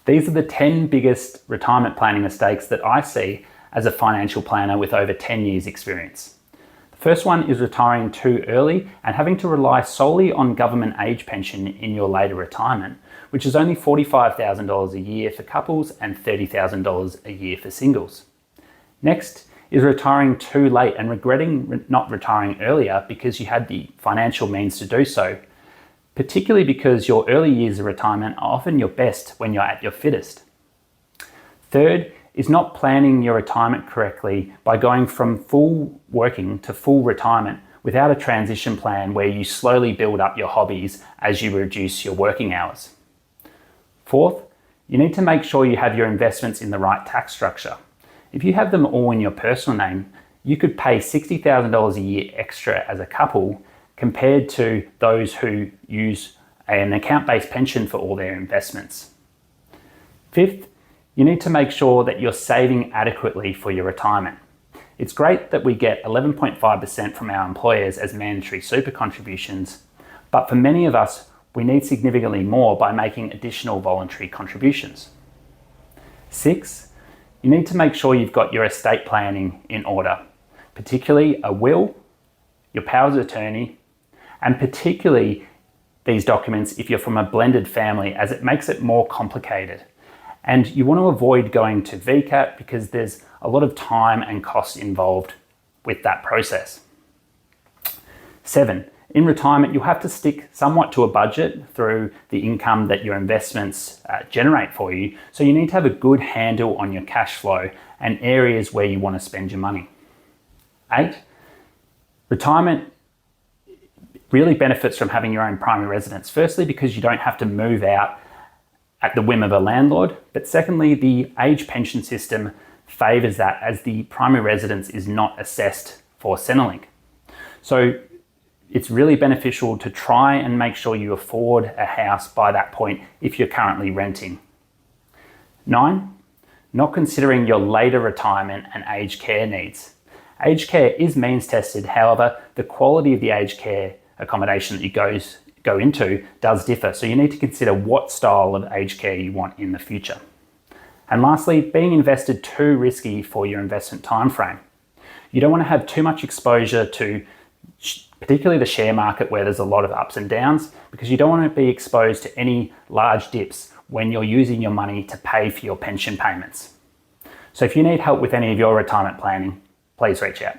These are the 10 biggest retirement planning mistakes that I see as a financial planner with over 10 years experience. The first one is retiring too early and having to rely solely on government age pension in your later retirement, which is only $45,000 a year for couples and $30,000 a year for singles. Next is retiring too late and regretting not retiring earlier because you had the financial means to do so, particularly because your early years of retirement are often your best when you're at your fittest. Third is not planning your retirement correctly by going from full working to full retirement without a transition plan where you slowly build up your hobbies as you reduce your working hours. Fourth, you need to make sure you have your investments in the right tax structure. If you have them all in your personal name, you could pay $60,000 a year extra as a couple compared to those who use an account-based pension for all their investments. Fifth, you need to make sure that you're saving adequately for your retirement. It's great that we get 11.5% from our employers as mandatory super contributions, but for many of us, we need significantly more by making additional voluntary contributions. Six, you need to make sure you've got your estate planning in order, particularly a will, your powers of attorney, and particularly these documents if you're from a blended family, as it makes it more complicated. And you want to avoid going to VCAT because there's a lot of time and cost involved with that process. 7, in retirement, you'll have to stick somewhat to a budget through the income that your investments generate for you. So you need to have a good handle on your cash flow and areas where you want to spend your money. 8, retirement really benefits from having your own primary residence. Firstly, because you don't have to move out at the whim of a landlord. But secondly, the age pension system favours that as the primary residence is not assessed for Centrelink. So it's really beneficial to try and make sure you afford a house by that point if you're currently renting. 9, not considering your later retirement and aged care needs. Aged care is means tested, however, the quality of the aged care accommodation that you go into does differ, so you need to consider what style of aged care you want in the future. And lastly, being invested too risky for your investment time frame. You don't want to have too much exposure to particularly the share market where there's a lot of ups and downs, because you don't want to be exposed to any large dips when you're using your money to pay for your pension payments. So if you need help with any of your retirement planning, please reach out.